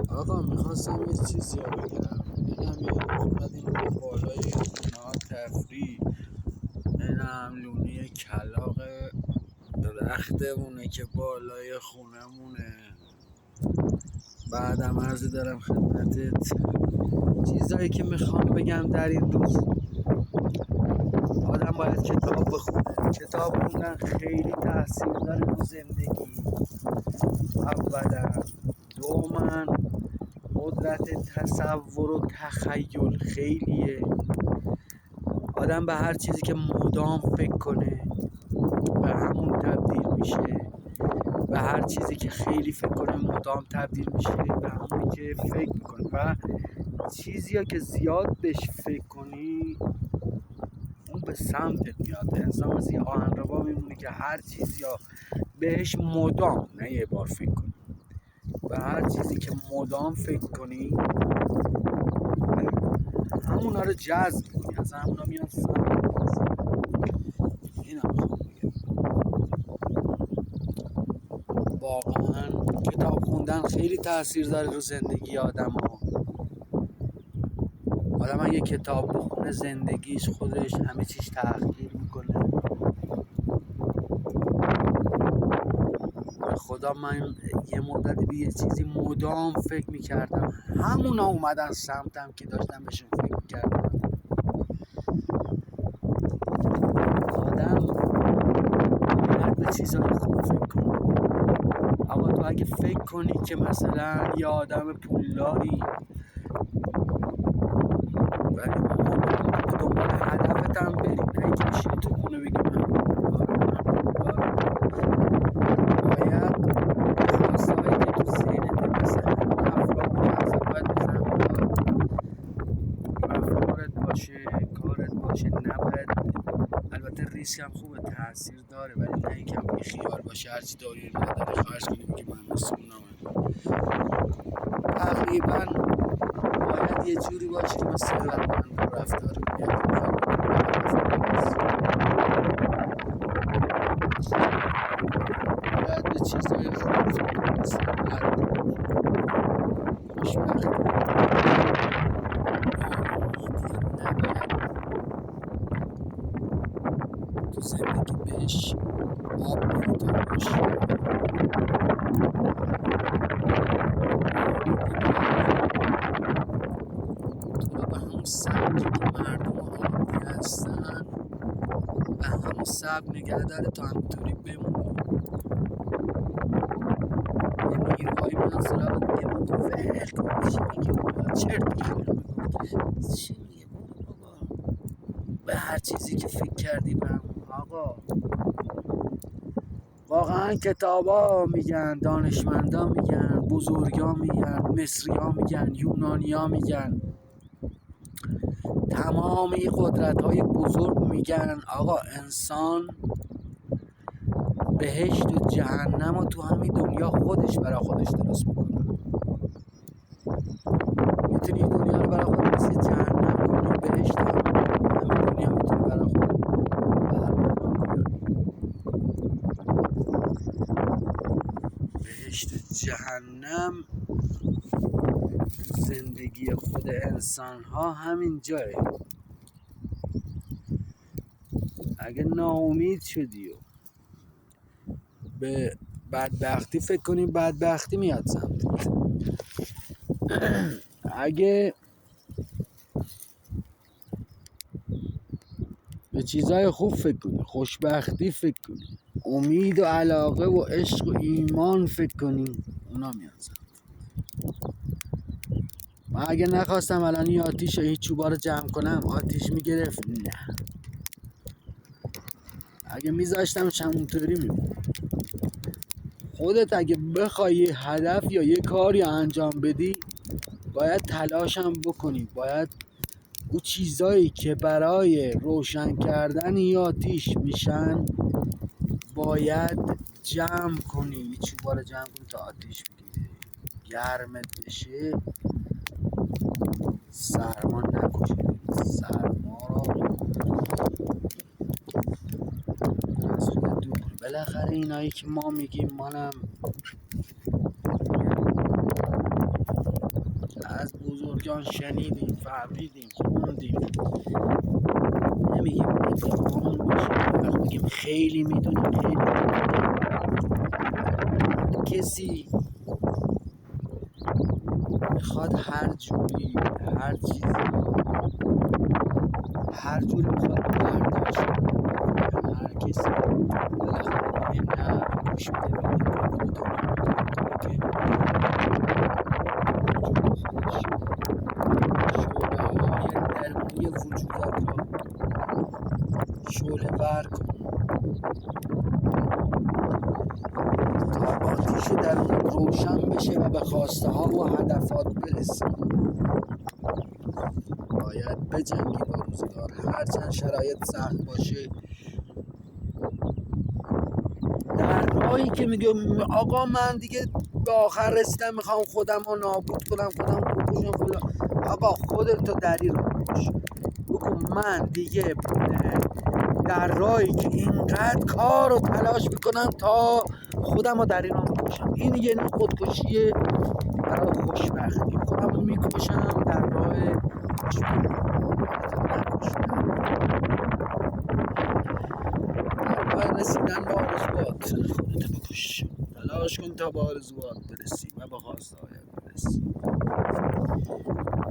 آقا میخواستم یه چیزی رو بگم. اینم یه اومدیم به بالای خونه ها تفریح. اینم لونه کلاق درختمونه که بالای خونمونه. بعدم عرضی دارم خدمتت چیزایی که میخوام بگم در این روز. آدم باید کتاب بخونه. کتاب خوندن خیلی تاثیر داره رو زندگی. اولا. دوما قدرت تصور و تخیل خیلیه. آدم به هر چیزی که مدام فکر کنه به همون تبدیل میشه. به هر چیزی که خیلی فکر کنه مدام تبدیل میشه به همونی که فکر میکنه. و چیزی که زیاد بهش فکر کنی اون به سمتت میاد. انسان مثل یه آهنربا میمونه که هر چیزی بهش مدام، نه یه بار فکر کنی، به هر چیزی که مدام فکر کنی همونا رو جذب کنی، از همونا میان سمت. این هم میخوام بگم واقعا کتاب خوندن خیلی تاثیر داره رو زندگی آدم ها. آدم اگه کتاب بخونه زندگیش خودش همه چیش تغییر میکنه. به خدا من یه مدتی به یه چیزی مدام فکر میکردم، همونا اومدن سمتم که داشتم بهشون فکر میکردم. آدم باید به چیزای خوب فکر کنه. اما تو اگه فکر کنی که مثلا یه آدم پولداری ولی به دنبال هدفت هم بری، نه اینکه بشینی تو خونه بگی من پولدارم. باید خواستهایی که تو ذهنت مثل همون افرادی که ازت باید بزن رفتارت باشه، کارت باشه. نباید، البته ریسک هم خوبه، تاثیر داره، ولی نه اینکه هم بیخیال باشه هرچی داری رو نداری خرج کنی بگی من مسئولم. تقریبا باید یه جوری باشه که با ثروتمندان رفتار کنی. باید به چیزهای خوب فکر کنی، ثروت، خوشبختی، نباید تو زندگی بهش آب بریتا باشی. تو رو به همون سبکی که مردم عادی هستن به همون سبک نگه داره تا همونطوری بمونی. یه نیروهایی میان سراغت میگه با تو ول کن. چی میگه بابا؟ چرت میگه. چی میگه بابا؟ به هر چیزی که فکر کردی بمون آقا. واقعا کتابا میگن، دانشمندا میگن، بزرگا میگن، مصریا میگن، یونانیا میگن، تمام این قدرت‌های بزرگ میگن آقا انسان بهشت و جهنم رو تو همین دنیا خودش برای خودش درست میکنه. میتونی این دنیا رو برای خودت مثل جهنم کنی، بهشت هم همین دنیا میتونی برای خودت بهشت و جهنم زندگی خود انسان ها همین جای. اگه ناامید شدی و به بدبختی فکر کنی بدبختی میاد سمتت. اگه به چیزهای خوب فکر کنی، خوشبختی فکر کنی، امید و علاقه و عشق و ایمان فکر کنی، اونا میان سمتت. من اگه نخواستم الان این آتیش و هیچ چوبا رو جمع کنم آتیش میگرفت؟ نه. اگه میذاشتم همونطوری میمون. خودت اگه بخوای یه هدف یا یه کاری انجام بدی باید تلاشم بکنی. باید اون چیزایی که برای روشن کردن این آتیش میشن باید جمع کنی. یه چوبا رو جمع کنی تا آتیش بگیره، گرمت بشه، سرما نکشه. سرما رو از خود دور. بالاخره اینایی که ما میگیم مانم جان شنیدیم، فهمیدیم، خوندیم، نمیگیم اتفاقمون باشه، میگیم خیلی میدونیم، خیلی میدونیم. کسی میخواد هر جوری، هر چیزی، هر جوری میخواد برداشت کنه. هر کسی بالاخره میگه نه گوش بده به این که شعله‌های درونی وجودت را شعله ور کن تا آتیش درونت روشن بشه و به خواسته ها و هدفات برسی. باید بجنگی با روزگار، هرچند شرایط سخت باشه. در راهی که میگه آقا من دیگه به آخر رسیدم، میخوام خودم رو نابود کنم، خودم بکشم فلان، آقا خودت رو دری رو بکش. بگو من دیگه در راهی که اینقدر کار و تلاش میکنم تا خودم رو در این بکشم، این یعنی خودکشیه برای خوشبختی. خودم رو میکشم در راه خوشبختی. در راه رسیدن به آرزوات خودت بکش، تلاش کن تا به آرزوات برسی و به خواسته‌هایت برسی.